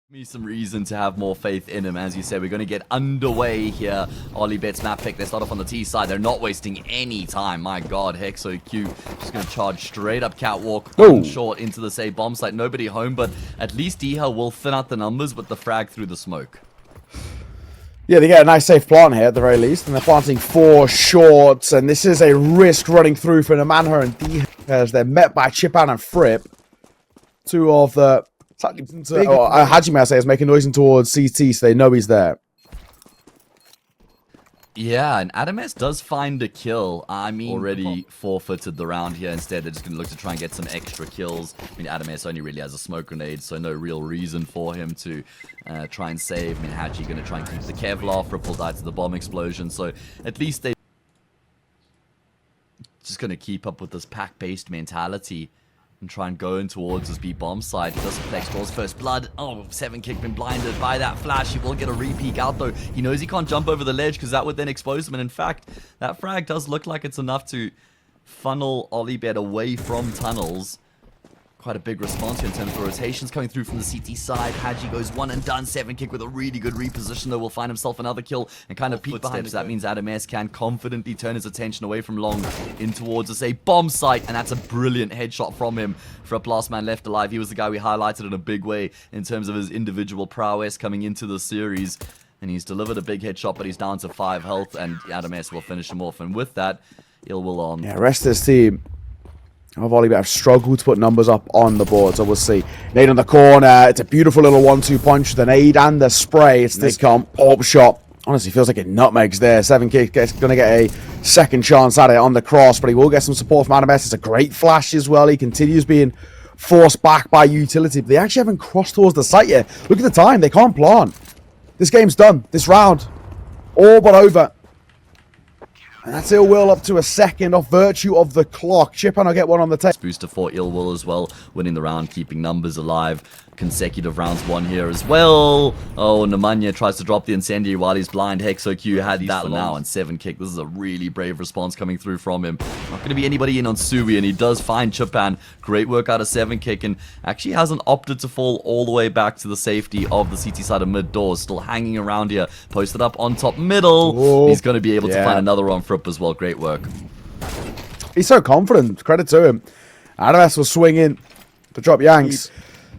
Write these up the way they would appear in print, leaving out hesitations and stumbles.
Me some reason to have more faith in him. As you said, we're going to get underway here. OlyBet's map pick. They start off on the T side. They're not wasting any time. My god, HiGHLiGHTS just going to charge straight up catwalk short into the safe bomb site. Nobody home, but at least HiGHLiGHTS will thin out the numbers with the frag through the smoke. Yeah, they get a nice safe plant here at the very least, and they're planting 4 shorts, and this is a risk running through for Nemanja and DH as they're met by Chipan and Fripp. Two of the... Haji, may I say, is making noise towards CT, so they know he's there. Yeah, and adamS does find a kill. I mean, already forfeited the round here. Instead, they're just going to look to try and get some extra kills. I mean, adamS only really has a smoke grenade, so no real reason for him to try and save. I mean, Haji going to try and keep the Kevlar. Ripple died to the bomb explosion, so at least they just going to keep up with this pack-based mentality and try and go in towards his B-bomb side. He doesn't flex, draws first blood. Oh, 7kick been blinded by that flash. He will get a re-peek out though. He knows he can't jump over the ledge because that would then expose him. And in fact, that frag does look like it's enough to funnel OlyBet away from tunnels. Quite a big response here in terms of rotations coming through from the CT side. Haji goes one and done. 7kick with a really good reposition though. Will find himself another kill and kind of peek behind. That means adamS can confidently turn his attention away from long in towards us a bomb site, and that's a brilliant headshot from him for a last man left alive. He was the guy we highlighted in a big way in terms of his individual prowess coming into the series, and he's delivered a big headshot, but he's down to 5 health, and adamS will finish him off. And with that, illwill on. Yeah, rest of this team of OlyBet have struggled to put numbers up on the board, so we'll see. Nade on the corner. It's a beautiful little 1-2 punch. The nade and the spray. It's this pop shot. Honestly, feels like it nutmegs there. 7kick going to get a second chance at it on the cross, but he will get some support from adamS. It's a great flash as well. He continues being forced back by utility, but they actually haven't crossed towards the site yet. Look at the time. They can't plant. This game's done. This round, all but over. And that's illwill up to a second off virtue of the clock. Chipan will get one on the tape. Booster for illwill as well, winning the round, keeping numbers alive. Consecutive rounds won here as well. Oh, Nemanja tries to drop the incendiary while he's blind. HiGHLiGHTS had that for now, and 7kick. This is a really brave response coming through from him. Not going to be anybody in on Sui, and he does find Chipan. Great work out of 7kick, and actually hasn't opted to fall all the way back to the safety of the CT side of mid doors. Still hanging around here, posted up on top middle. Whoa. He's going to be able to find another on Fripp as well. Great work. He's so confident. Credit to him. adamS will swing in to drop Yanks.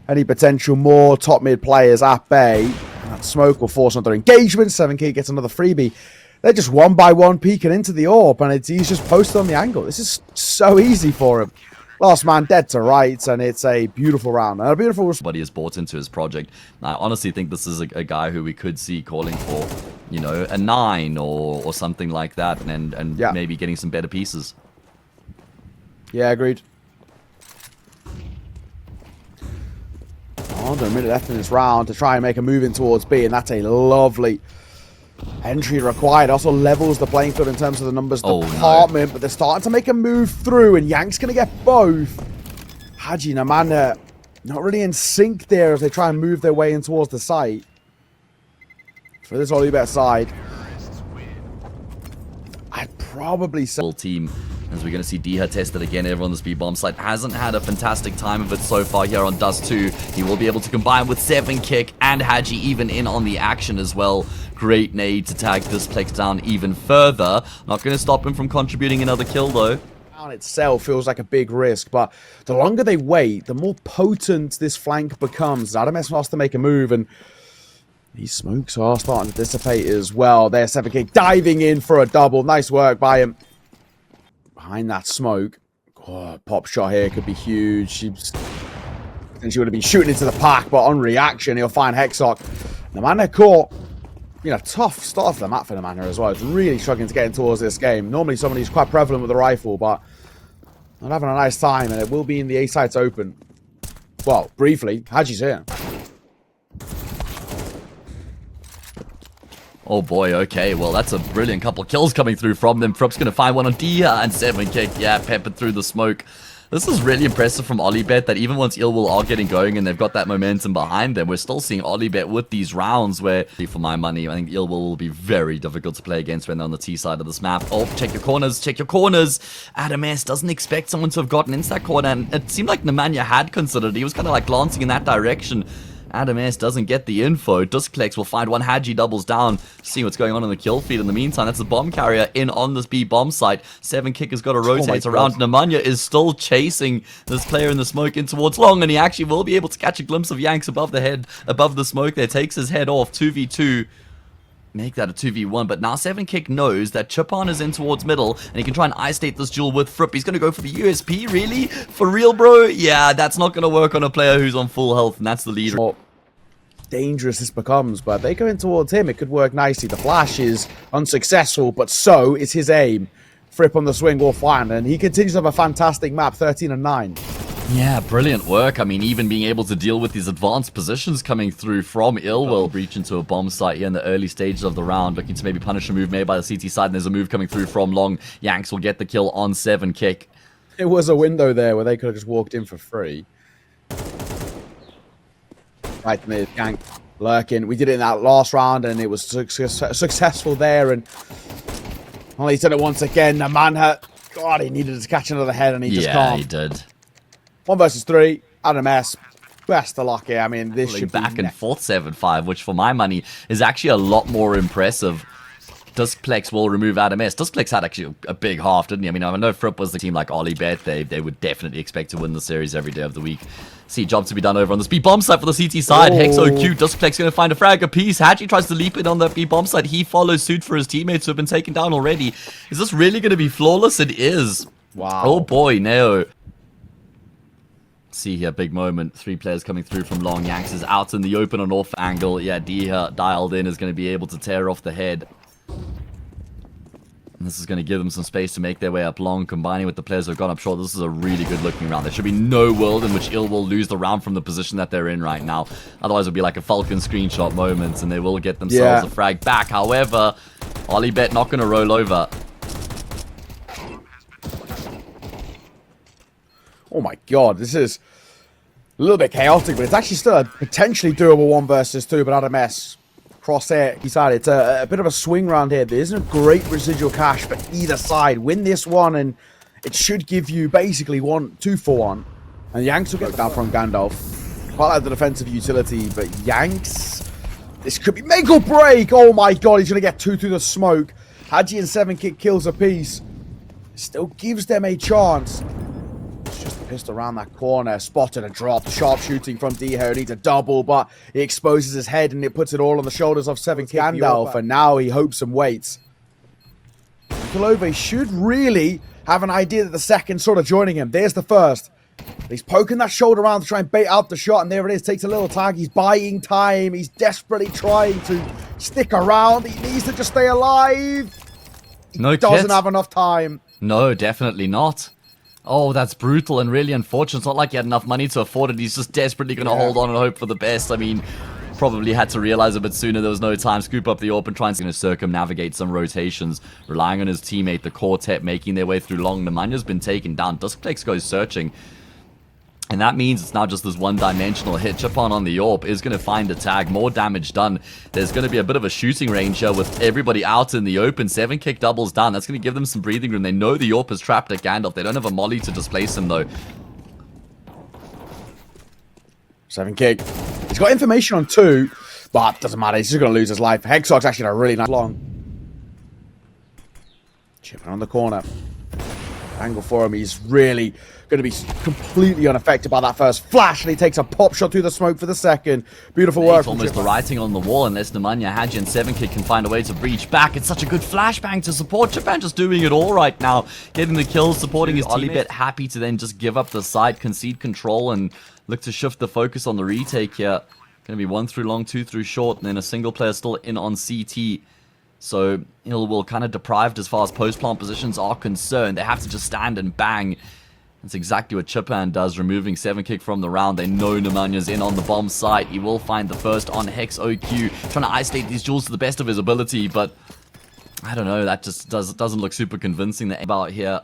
Any potential more top mid players at bay. That smoke will force another engagement. 7kick gets another freebie. They're just one by one peeking into the AWP, and he's just posted on the angle. This is so easy for him. Last man dead to rights, and it's a beautiful round. And a beautiful... But he has bought into his project. I honestly think this is a guy who we could see calling for, you know, a 9 or something like that, and maybe getting some better pieces. Yeah, agreed. Under a minute left in this round to try and make a move in towards B, and that's a lovely entry required. Also levels the playing field in terms of the numbers department, but they're starting to make a move through, and Yank's going to get both. Haji and Nemanja not really in sync there as they try and move their way in towards the site. For this OlyBet side, I'd probably say... Full team. As we're going to see DH tested again, everyone on the speed bomb site hasn't had a fantastic time of it so far here on Dust 2. He will be able to combine with 7kick and Haji even in on the action as well. Great nade to tag this Plex down even further. Not going to stop him from contributing another kill though. On itself feels like a big risk, but the longer they wait, the more potent this flank becomes. adamS has to make a move, and these smokes are starting to dissipate as well. There's 7kick diving in for a double. Nice work by him. Behind that smoke. Oh, pop shot here could be huge. She would have been shooting into the pack, but on reaction, he'll find HiGHLiGHTS. Nemanja caught. You know, tough start to the map for Nemanja as well. It's really struggling to get in towards this game. Normally somebody who's quite prevalent with the rifle, but not having a nice time, and it will be in the A sites open. Well, briefly, Haji's here. Oh boy, okay, well that's a brilliant couple of kills coming through from them. Fripp's gonna find one on Dia, and 7kick, yeah, peppered through the smoke. This is really impressive from OlyBet, that even once illwill are getting going and they've got that momentum behind them, we're still seeing OlyBet with these rounds where, for my money, I think illwill will be very difficult to play against when they're on the T side of this map. Oh, check your corners, check your corners. adamS doesn't expect someone to have gotten into that corner, and it seemed like Nemanja had considered. He was kind of like glancing in that direction. adamS doesn't get the info. Dusklex will find one. HiGHLiGHTS doubles down. See what's going on in the kill feed. In the meantime, that's the bomb carrier in on this B bomb site. 7kick has got to rotate around. Nemanja is still chasing this player in the smoke in towards long, and he actually will be able to catch a glimpse of Yanks above the head, above the smoke there. Takes his head off. 2v2. Make that a 2v1, but now 7kick knows that Chipan is in towards middle, and he can try and isolate this duel with Fripp. He's going to go for the USP, really? For real, bro? Yeah, that's not going to work on a player who's on full health, and that's the leader. More dangerous this becomes, but they go in towards him. It could work nicely. The flash is unsuccessful, but so is his aim. Fripp on the swing will find, and he continues to have a fantastic map, 13 and 9. Yeah, brilliant work. I mean, even being able to deal with these advanced positions coming through from illwill. Breach into a bomb site here in the early stages of the round, looking to maybe punish a move made by the CT side, and there's a move coming through from long. Yanks will get the kill on 7kick. It was a window there where they could have just walked in for free. Right mid, Yank lurking. We did it in that last round, and it was successful there, and well, he's done it once again. Nemanja, God, he needed to catch another head, and he just can't. Yeah, he did. 1 versus 3, adamS, best of luck here. I mean, this should back be and forth 7-5, which for my money is actually a lot more impressive. Dusklex will remove adamS. Dusklex had actually a big half, didn't he? I mean, I know Fripp was the team like OlyBet. They would definitely expect to win the series every day of the week. See, job to be done over on this B bomb site for the CT side. HiGHLiGHTS, Dusklex going to find a frag apiece. HiGHLiGHTS tries to leap in on the B bomb site. He follows suit for his teammates who have been taken down already. Is this really going to be flawless? It is. wow. Oh boy, Neo. See here, big moment. 3 players coming through from long. Yanks is out in the open on off angle. Yeah, D dialed in is going to be able to tear off the head. And this is going to give them some space to make their way up long, combining with the players who have gone up short. This is a really good looking round. There should be no world in which illwill lose the round from the position that they're in right now. Otherwise it would be like a Falcon screenshot moment, and they will get themselves a frag back. However, OlyBet not going to roll over. Oh my God, this is a little bit chaotic, but it's actually still a potentially doable 1 versus 2, but adamS crosshair decided it's a bit of a swing round here. There isn't a great residual cash for either side. Win this one, and it should give you basically 2 for 1. And Yanks will get down from Gandalf. Quite like the defensive utility, but Yanks, this could be make or break. Oh my God, he's going to get 2 through the smoke. HiGHLiGHTS and 7kick kills apiece. Still gives them a chance. Just pissed around that corner, spotted a drop, sharp shooting from DHO, needs a double, but he exposes his head and it puts it all on the shoulders of 7kick Gandalf, and now he hopes and waits. Nikolove should really have an idea that the second sort of joining him. There's the first. He's poking that shoulder around to try and bait out the shot, and there it is, takes a little tag. He's buying time, he's desperately trying to stick around, he needs to just stay alive. He doesn't have enough time. No, definitely not. Oh, that's brutal and really unfortunate. It's not like he had enough money to afford it. He's just desperately going to hold on and hope for the best. I mean, probably had to realize a bit sooner there was no time. Scoop up the AWP and try and circumnavigate some rotations. Relying on his teammate, the quartet, making their way through long. Nemanja's been taken down. Dusklex goes searching. And that means it's not just this one-dimensional hit. Chipan on the AWP is going to find a tag. More damage done. There's going to be a bit of a shooting range here with everybody out in the open. 7kick doubles down. That's going to give them some breathing room. They know the AWP is trapped at Gandalf. They don't have a molly to displace him, though. 7kick. He's got information on 2, but doesn't matter. He's just going to lose his life. HiGHLiGHTS actually had a really nice long. Chipping on the corner. Angle for him. He's really going to be completely unaffected by that first flash, and he takes a pop shot through the smoke for the second. Beautiful work. It's almost the writing on the wall, unless Nemanja, HiGHLiGHTS, and 7kick can find a way to breach back. It's such a good flashbang to support. Chipan just doing it all right now, getting the kills, supporting his OlyBet, happy to then just give up the side, concede control, and look to shift the focus on the retake here. Going to be 1 through long, 2 through short, and then a single player still in on CT. So illwill kind of deprived as far as post-plant positions are concerned. They have to just stand and bang. That's exactly what Chipan does, removing 7kick from the round. They know Nemanja's in on the bomb site. He will find the first on HiGHLiGHTS, trying to isolate these duels to the best of his ability, but I don't know, that just doesn't look super convincing about here.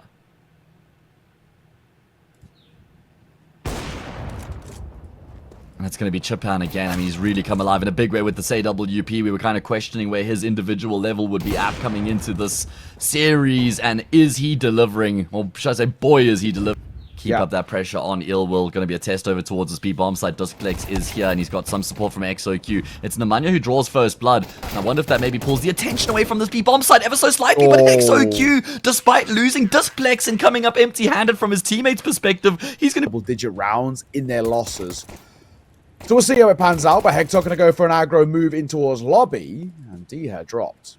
And it's going to be Chipan again. I mean, he's really come alive in a big way with this AWP. We were kind of questioning where his individual level would be at coming into this series, and is he delivering? Or should I say, boy, is he delivering. keep up that pressure on illwill. Going to be a test over towards his B bomb side. Duskplex is here, and he's got some support from XOQ. It's Nemanja who draws first blood. And I wonder if that maybe pulls the attention away from this B bomb side ever so slightly. But XOQ, despite losing Duskplex and coming up empty-handed from his teammates' perspective, he's going to double-digit rounds in their losses. So we'll see how it pans out. But HiGHLiGHTS going to go for an aggro move in towards lobby, and D dropped.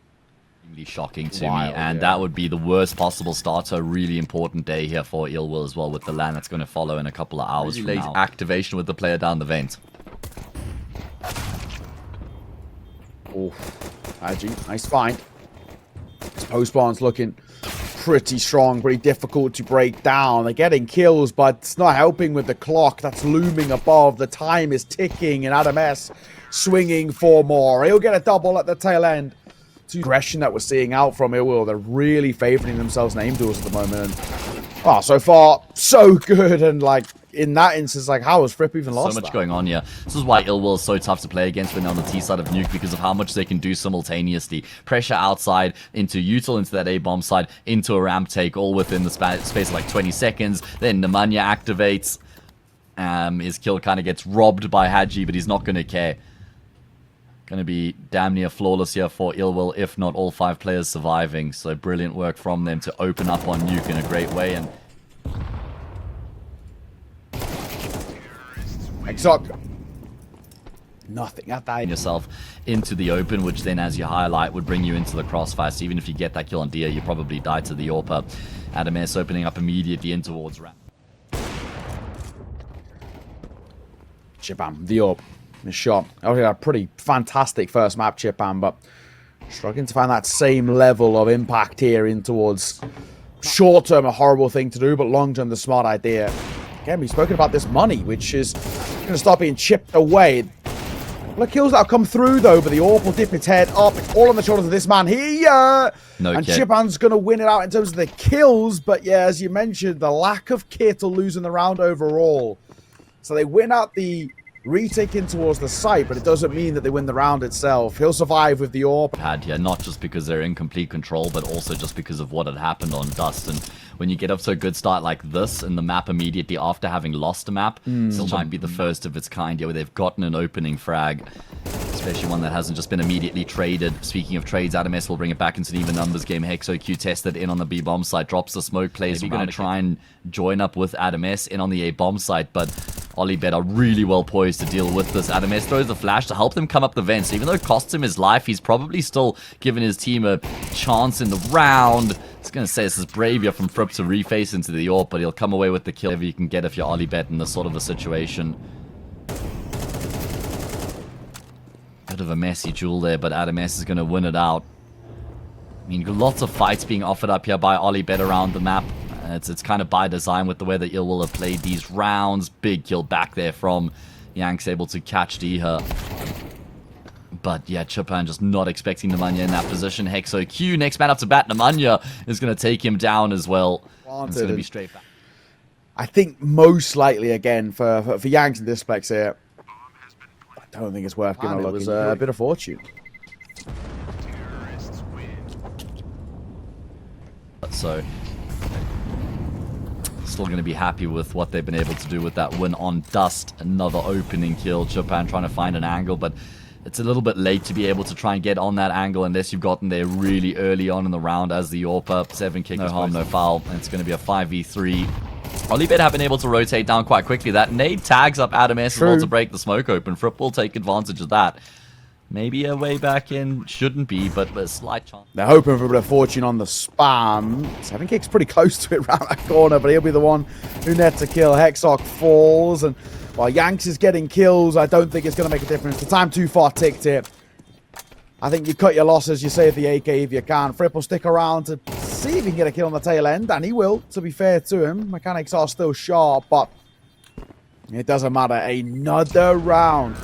Shocking to me, and that would be the worst possible start to a really important day here for illwill as well, with the LAN that's going to follow in a couple of hours from now. Activation with the player down the vent. Oh, HiGHLiGHTS, nice find. His post barn's looking pretty strong, pretty difficult to break down. They're getting kills, but it's not helping with the clock that's looming above. The time is ticking, and adamS swinging for more. He'll get a double at the tail end. Aggression that we're seeing out from illwill. They're really favoring themselves in aim duels at the moment. And, so far, so good. And like in that instance, like how has Fripp even lost? So much going on here. This is why illwill is so tough to play against when they're on the T side of Nuke, because of how much they can do simultaneously. Pressure outside into HiGHLiGHTS, into that A bomb side, into a ramp take, all within the space of like 20 seconds. Then Nemanja activates. His kill kind of gets robbed by HiGHLiGHTS, but he's not going to care. Going to be damn near flawless here for illwill, if not all 5 players surviving. So brilliant work from them to open up on Nuke in a great way. And HiGHLiGHTS, nothing at that. Yourself into the open, which then, as you highlight, would bring you into the crossfire. So even if you get that kill on Dia, you probably die to the AWP. adamS opening up immediately in towards ramp. Chipam, the AWP. The shot. Obviously, a pretty fantastic first map, Chipam, but struggling to find that same level of impact here in towards short-term, a horrible thing to do, but long-term, the smart idea. Again, we've spoken about this money, which is going to start being chipped away. The kills that have come through, though, but the AWP will dip its head up. It's all on the shoulders of this man here. And Chipam's going to win it out in terms of the kills, but yeah, as you mentioned, the lack of kit will losing the round overall. So they win out the retake in towards the site, but it doesn't mean that they win the round itself. He'll survive with the AWP. Here, not just because they're in complete control, but also just because of what had happened on Dust. And when you get up to a good start like this in the map immediately after having lost a map, this might be the first of its kind here, where they've gotten an opening frag, especially one that hasn't just been immediately traded. Speaking of trades, adamS will bring it back into the even numbers game. XOQ tested in on the B bomb side, drops the smoke, plays. We're going to try and join up with adamS in on the A bomb side, but OlyBet are really well poised to deal with this. adamS throws the flash to help them come up the vent. So even though it costs him his life, he's probably still giving his team a chance in the round. I was going to say, this is brave here from Fripp to reface into the AWP, but he'll come away with the kill if you can get if you're OlyBet in this sort of a situation. Bit of a messy duel there, but adamS is going to win it out. I mean, lots of fights being offered up here by OlyBet around the map. It's kind of by design with the way that illwill have played these rounds. Big kill back there from Yanks, able to catch Diha. But yeah, Chipam just not expecting Nemanja in that position. XOQ, next man up to bat, Nemanja is going to take him down as well. It's going to be straight back. I think most likely, again, for Yanks and Duskplex here, I don't think it's worth giving a look. It was a bit of fortune. So still going to be happy with what they've been able to do with that win on Dust. Another opening kill. Chipam trying to find an angle, but it's a little bit late to be able to try and get on that angle unless you've gotten there really early on in the round as the AWP. 7 kick, no harm, no foul. And it's going to be a 5v3. OlyBet have been able to rotate down quite quickly. That nade tags up adamS as well to break the smoke open. Fripp will take advantage of that. Maybe a way back in, shouldn't be, but a slight chance. They're hoping for a bit of fortune on the spam. 7 kicks pretty close to it around that corner, but he'll be the one who nets a kill. HiGHLiGHTS falls, and while Yanks is getting kills, I don't think it's going to make a difference. The time too far ticked here. I think you cut your losses, you save the AK if you can. Fripp will stick around to see if he can get a kill on the tail end, and he will, to be fair to him. Mechanics are still sharp, but it doesn't matter. Another round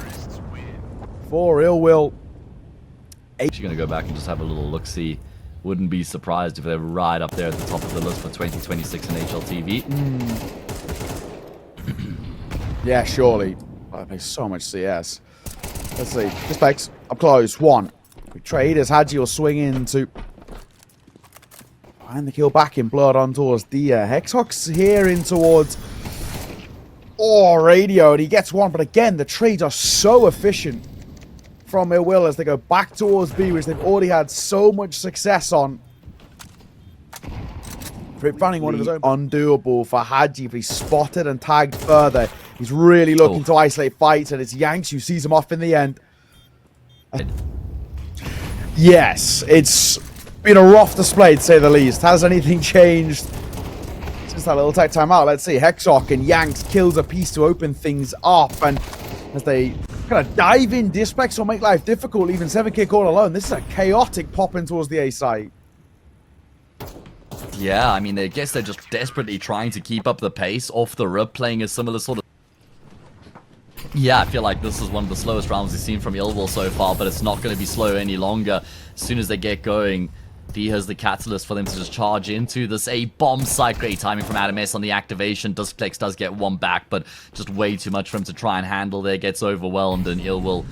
for illwill. Actually going to go back and just have a little look-see. Wouldn't be surprised if they're right up there at the top of the list for 2026 in HLTV. Yeah, surely. I play so much CS. Let's see. Duskplex up close. 1. We trade as HiGHLiGHTS will swing into. Find the kill back in blood on towards Dia. HiGHLiGHTS here in towards Oh, radio, and he gets one. But again, the trades are so efficient from illwill as they go back towards B, which they've already had so much success on. Fripp finding one of his own. Undoable for HiGHLiGHTS if he's spotted and tagged further. He's really looking to isolate fights, and it's Yanks who sees him off in the end. Yes, it's been a rough display to say the least. Has anything changed since that little tech timeout? Let's see. HiGHLiGHTS and Yanks kills a piece to open things up, and as they kind of dive in, Dispex will make life difficult, leaving 7Kick all alone. This is a chaotic pop in towards the A site. Yeah, I mean, I guess they're just desperately trying to keep up the pace off the rip, playing a similar sort of... Yeah, I feel like this is one of the slowest rounds we've seen from illwill so far, but it's not going to be slow any longer. As soon as they get going, D has the catalyst for them to just charge into this A bomb site. Great timing from adamS on the activation. Duskplex does get one back, but just way too much for him to try and handle there. Gets overwhelmed, and illwill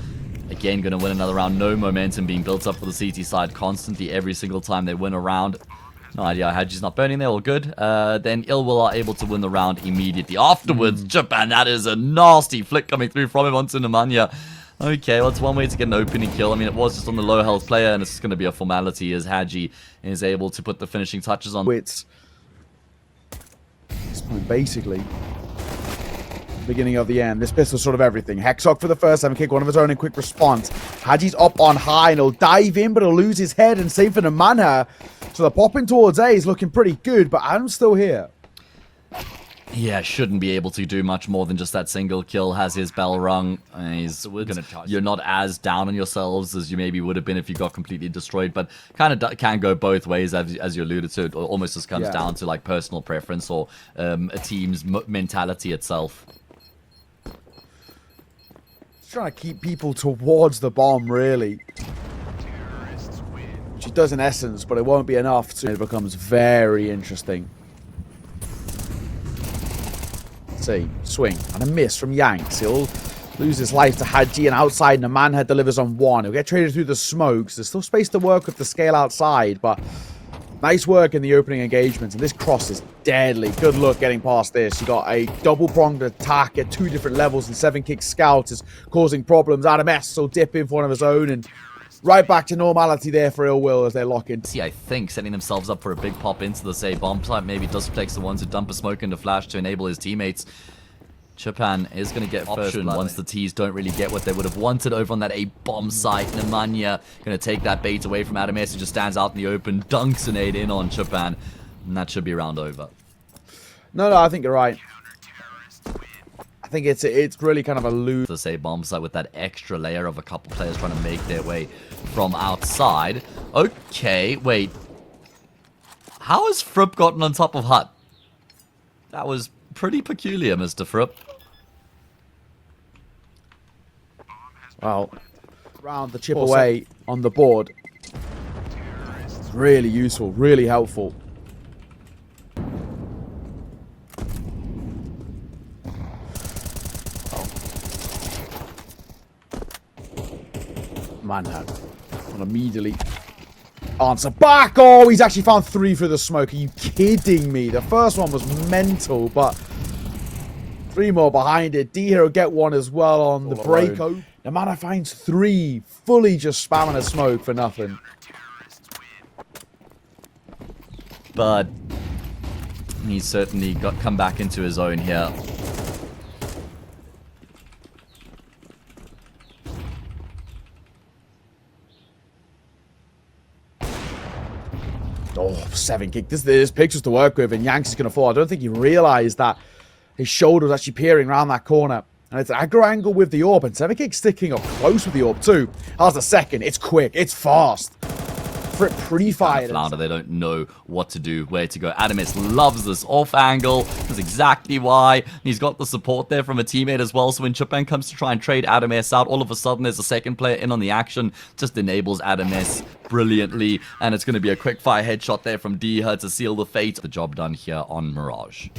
again going to win another round. No momentum being built up for the CT side constantly every single time they win a round. No idea, HiGHLiGHTS not burning there, all good. Then illwill are able to win the round immediately. Afterwards, Japan, that is a nasty flick coming through from him onto Nemanja. Okay, well, it's one way to get an opening kill. I mean, it was just on the low health player, and it's just going to be a formality as HiGHLiGHTS is able to put the finishing touches on. It's basically beginning of the end. This pistol's sort of everything. HiGHLiGHTS for the first 7Kick, one of his own in quick response. HiGHLiGHTS up on high, and he'll dive in, but he'll lose his head, and save for Nemanja. So the popping towards A is looking pretty good, but adamS still here. Yeah, shouldn't be able to do much more than just that single kill. Has his bell rung. You're not as down on yourselves as you maybe would have been if you got completely destroyed, but kind of can go both ways, as you alluded to. It almost just comes down to like personal preference or a team's mentality itself. Trying to keep people towards the bomb, really. Which it does in essence, but it won't be enough. It becomes very interesting. Let's see. Swing. And a miss from Yanks. He'll lose his life to HiGHLiGHTS, and outside Nemanja delivers on one. He'll get traded through the smokes. There's still space to work with the scale outside, but nice work in the opening engagements, and this cross is deadly. Good luck getting past this. You got a double-pronged attack at 2 different levels, and 7Kick Scout is causing problems. adamS will dip in for one of his own, and right back to normality there for illwill as they lock in. See, I think setting themselves up for a big pop into the say bomb site. Maybe Duskplex the one to dump a smoke into flash to enable his teammates. Japan is going to get option once the T's don't really get what they would have wanted over on that A bomb site. Nemanja going to take that bait away from adamS, who just stands out in the open, dunks an 8 in on Japan, and that should be round over. No, I think you're right. I think it's really kind of a lose. The say bomb site with that extra layer of a couple players trying to make their way from outside. Okay, wait. How has Fripp gotten on top of Hut? That was pretty peculiar, Mr. Fripp. Well, round the chip away on the board. Really useful, really helpful. Manhunt. And immediately answer back. Oh, he's actually found 3 through the smoke. Are you kidding me? The first one was mental, but 3 more behind it. D here will get one as well on the break. Nemanja finds 3, fully just spamming a smoke for nothing. But he's certainly come back into his own here. Oh, 7Kick. There's pictures to work with, and Yanks is going to fall. I don't think he realized that his shoulder was actually peering around that corner. And it's an aggro angle with the orb, and 7Kick sticking up close with the orb too. That's the second. It's quick. It's fast. Fripp pre-fired. They don't know what to do, where to go. adamS loves this off angle. That's exactly why. He's got the support there from a teammate as well. So when Japan comes to try and trade adamS out, all of a sudden there's a second player in on the action. Just enables adamS brilliantly. And it's going to be a quick fire headshot there from D to seal the fate. The job done here on Mirage.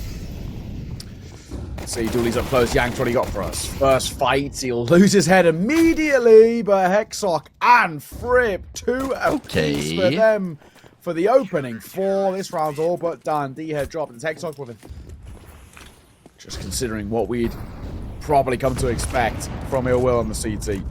See, Dooley's up close. Yanks, what he got for us? First fight, he'll lose his head immediately, but HiGHLiGHTS and Fripp, 2 apiece for them for the opening 4. This round's all but done. D-Head dropped. It's HiGHLiGHTS with Just considering what we'd probably come to expect from illwill on the CT.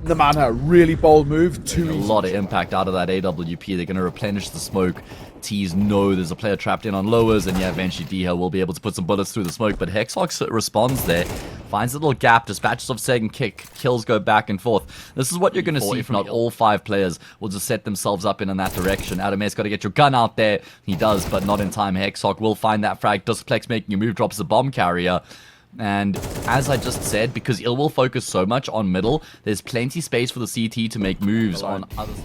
The Manha, really bold move. A lot of impact out of that AWP. They're going to replenish the smoke. Tees know there's a player trapped in on lowers, and yeah, eventually DH will be able to put some bullets through the smoke, but HiGHLiGHTS responds there, finds a little gap, dispatches off second kick, kills go back and forth. This is what you're going to see if not all 5 players will just set themselves up in that direction. adamS got to get your gun out there. He does, but not in time. HiGHLiGHTS will find that frag. Duskplex making a move, drops a bomb carrier. And as I just said, because illwill focus so much on middle, there's plenty space for the CT to make moves on others.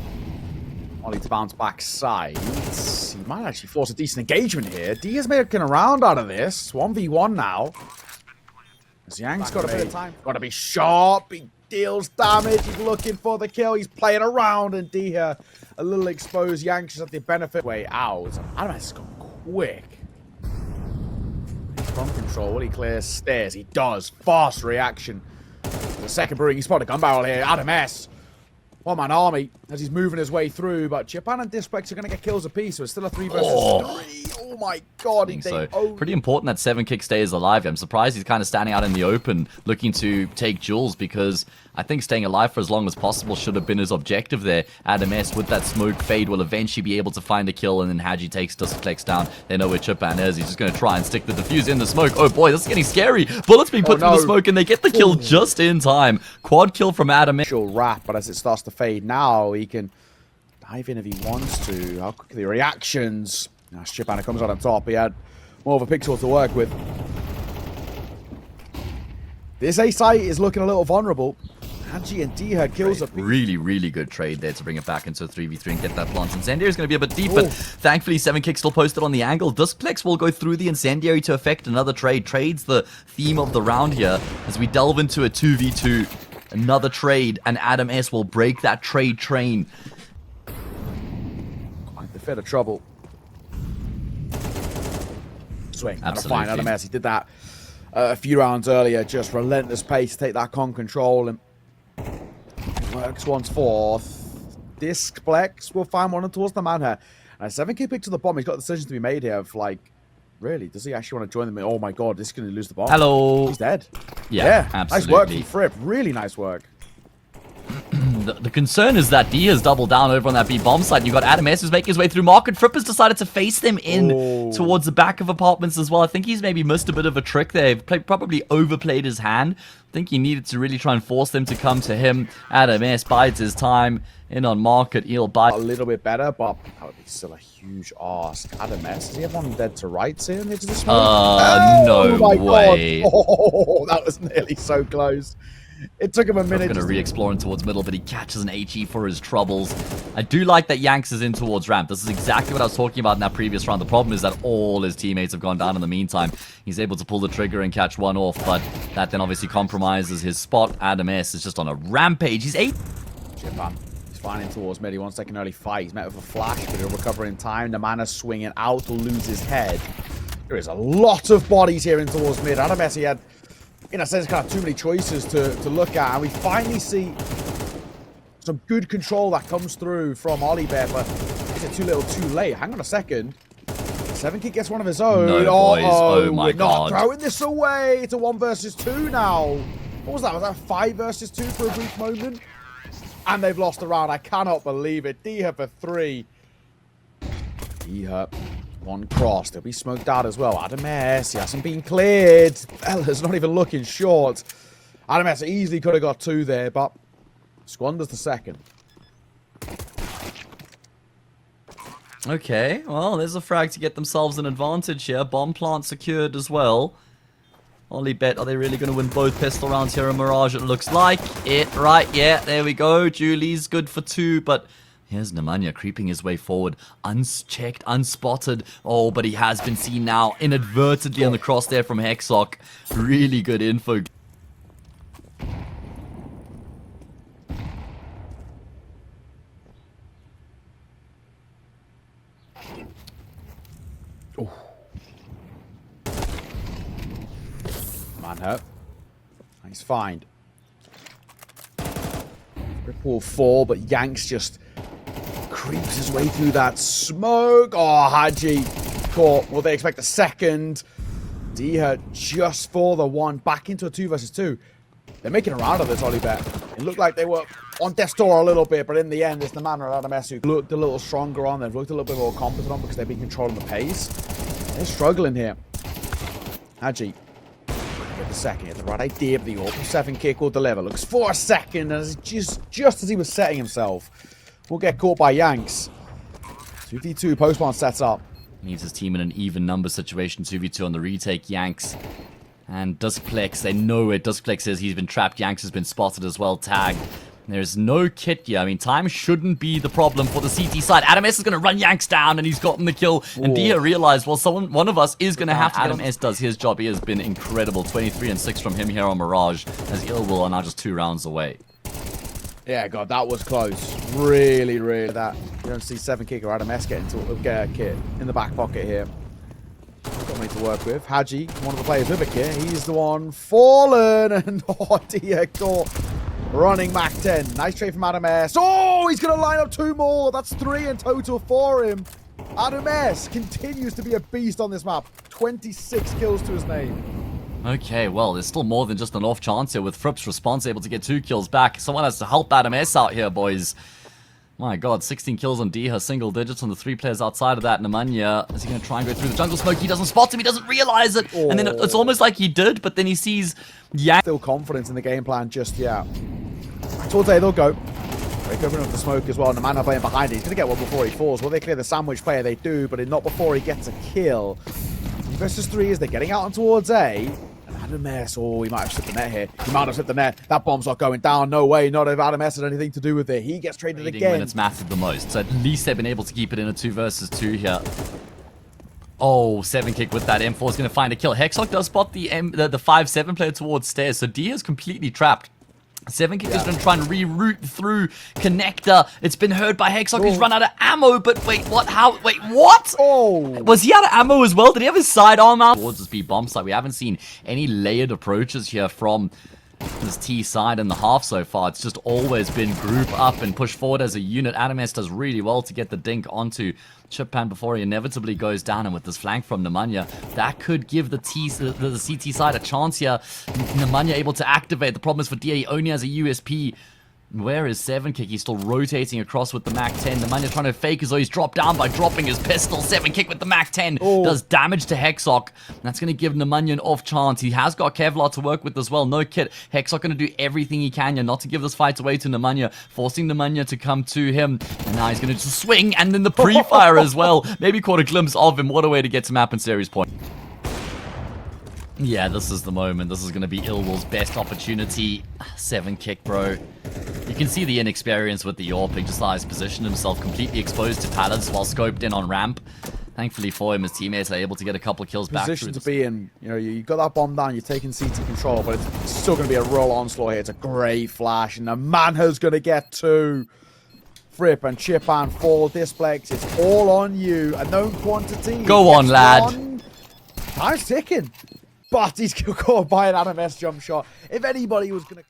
Ollie to bounce back side. He might actually force a decent engagement here. D is making a round out of this. 1v1 now. As Yang's got a bit of time. Got to be sharp. He deals damage. He's looking for the kill. He's playing around. And D here a little exposed. Yang's just at the adamS way out. adamS has gone quick. From control. Will he clear stairs? He does. Fast reaction. The second brewing. He's spotted a gun barrel here. adamS. One-man army as he's moving his way through, but Japan and Displex are going to get kills apiece, so it's still a 3 versus 3. Oh my god. I think so. Pretty important that 7 kick stays alive. I'm surprised he's kind of standing out in the open looking to take Jules, because I think staying alive for as long as possible should have been his objective there. adamS with that smoke fade will eventually be able to find a kill, and then HiGHLiGHTS takes Displex down. They know where Japan is. He's just going to try and stick the defuse in the smoke. Oh boy, this is getting scary. Bullets being put through the smoke, and they get the kill just in time. Quad kill from adamS. Wrap, but as it starts to fade now, he can dive in if he wants to. How quickly reactions. Now Japan comes on top. He had more of a pixel to work with. This A site is looking a little vulnerable. Angie and Diha kills a really, really good trade there to bring it back into a 3v3 and get that plant. Incendiary is going to be a bit deep, but thankfully 7 kick still posted on the angle. Duskplex will go through the Incendiary to affect another trade. Trade's the theme of the round here as we delve into a 2v2. Another trade, and adamS will break that trade train. Quite the fit of trouble. Swing. Absolutely. Fine, adamS. He did that a few rounds earlier. Just relentless pace to take that con control, and works once fourth. Displex will find one towards the man here. And a 7k pick to the bomb. He's got decisions to be made here of like, really, does he actually want to join them? Oh my god, this is going to lose the bomb. Hello. He's dead. Yeah, absolutely. Nice work from Fripp. Really nice work. The concern is that D has doubled down over on that B bomb side. You've got adamS who's making his way through market. Fripp has decided to face them in towards the back of apartments as well. I think he's maybe missed a bit of a trick there. Probably overplayed his hand. I think he needed to really try and force them to come to him. adamS bides his time in on market. He'll buy a little bit better, but that would be still a huge ask. adamS, does he have one dead to rights here? Into the smoke? No way. Oh, that was nearly so close. It took him a minute. Going to re-explore towards middle, but he catches an HE for his troubles. I do like that Yanks is in towards ramp. This is exactly what I was talking about in that previous round. The problem is that all his teammates have gone down in the meantime. He's able to pull the trigger and catch one off, but that then obviously compromises his spot. adamS is just on a rampage. He's 8. Japan. He's flying in towards mid. He wants to take an early fight. He's met with a flash, but he'll recover in time. The man is swinging out to lose his head. There is a lot of bodies here in towards mid. adamS, he had, in a sense, kind of too many choices to look at, and we finally see some good control that comes through from OlyBet, but is it too little too late? Hang on a second. 7 kick gets one of his own. No, boys. Oh my god. We're not throwing this away. It's a 1 versus 2 now. What was that? Was that 5 versus 2 for a brief moment? And they've lost the round. I cannot believe it. Diha for 3. Diha. 1 cross. They'll be smoked out as well. adamS, he hasn't been cleared. Fella's not even looking short. adamS easily could have got 2 there, but squanders the second. Okay, well, there's a frag to get themselves an advantage here. Bomb plant secured as well. OlyBet, are they really going to win both pistol rounds here in Mirage? It looks like it, right? Yeah, there we go. Julie's good for 2, but here's Nemanja creeping his way forward, unchecked, unspotted. Oh, but he has been seen now inadvertently on the cross there from HiGHLiGHTS. Really good info. Man hurt. Nice find. Ripple 4, but Yanks just creeps his way through that smoke. Oh, HiGHLiGHTS caught. Will they expect a second? Dia just for the one, back into a 2 versus 2. They're making a round of this, OlyBet. It looked like they were on death's door a little bit, but in the end, it's the man and adamS who looked a little stronger on. They've looked a little bit more competent on because they've been controlling the pace. They're struggling here. Haji, get the second. He had the right idea, but the open 7 kick will deliver. Looks for a second, and just as he was setting himself, will get caught by Yanks. 2v2, Postman sets up. Leaves his team in an even number situation. 2v2 on the retake. Yanks and Duskplex, they know it. Duskplex says he's been trapped. Yanks has been spotted as well. Tagged. There's no kit here. I mean, time shouldn't be the problem for the CT side. adamS is going to run Yanks down, and he's gotten the kill. And Dia realized, well, one of us is going to have to get adamS does his job. He has been incredible. 23 and 6 from him here on Mirage, as illwill are now just 2 rounds away. Yeah, God, that was close. Really, really. That you don't see 7 kick or adamS get a kit in the back pocket here. Got me to work with. Haji, one of the players with a kit. He's the one fallen, and Dia caught. Running Mac 10. Nice trade from adamS. Oh, he's going to line up 2 more. That's 3 in total for him. adamS continues to be a beast on this map. 26 kills to his name. Okay, well, there's still more than just an off chance here with Fripp's response able to get 2 kills back. Someone has to help adamS out here, boys. My god, 16 kills on Dia, single digits on the 3 players outside of that. Nemanja, is he going to try and go through the jungle smoke? He doesn't spot him, he doesn't realize it. And then it's almost like he did, but then he sees Yank. Still confident in the game plan just yet. Towards A, they'll go. They're covering up the smoke as well. Nemanja playing behind it. He's going to get one before he falls. Will they clear the sandwich player? They do, but not before he gets a kill. 3 versus 3 as they're getting out on towards A. adamS, oh, he might have slipped the net here. He might have slipped the net. That bomb's not going down. No way. Not if adamS had anything to do with it. He gets traded again. When it's mattered the most. So at least they've been able to keep it in a 2 versus 2 here. Oh, 7 kick with that. M4 is going to find a kill. HiGHLiGHTS does spot the 5-7 player towards stairs. So Dia is completely trapped. 7 kick is going to try and reroute through connector. It's been heard by HiGHLiGHTS. He's run out of ammo, but wait, what? How? Wait, what? Oh. Was he out of ammo as well? Did he have his sidearm out? Towards this B bomb side. We haven't seen any layered approaches here from this T side in the half so far. It's just always been group up and push forward as a unit. adamS does really well to get the dink onto Chippan before he inevitably goes down, and with this flank from Nemanja, that could give the CT side a chance here. Nemanja able to activate. The problem is for Dia, he only has a USP. Where is 7 kick? He's still rotating across with the Mac 10. Nemanja trying to fake as though he's dropped down by dropping his pistol. 7 kick with the Mac 10 does damage to HiGHLiGHTS. That's going to give Nemanja an off chance. He has got Kevlar to work with as well. No kit. HiGHLiGHTS going to do everything he can here not to give this fight away to Nemanja, forcing Nemanja to come to him. And now he's going to just swing, and then the pre-fire as well. Maybe caught a glimpse of him. What a way to get to map and series point. Yeah, this is the moment. This is going to be illwill's best opportunity. 7 kick, bro. You can see the inexperience with the AWP. He just has positioned himself completely exposed to pallets while scoped in on ramp. Thankfully for him, his teammates are able to get a couple of kills back. Position to be in. You know, you got that bomb down, you're taking CT control, but it's still going to be a roll onslaught here. It's a great flash, and the Manha's going to get 2. Fripp and Chippan fall. Displex, it's all on you. A known quantity. Go on, lad. Time's ticking. But he's caught by an adamS jump shot. If anybody was going to...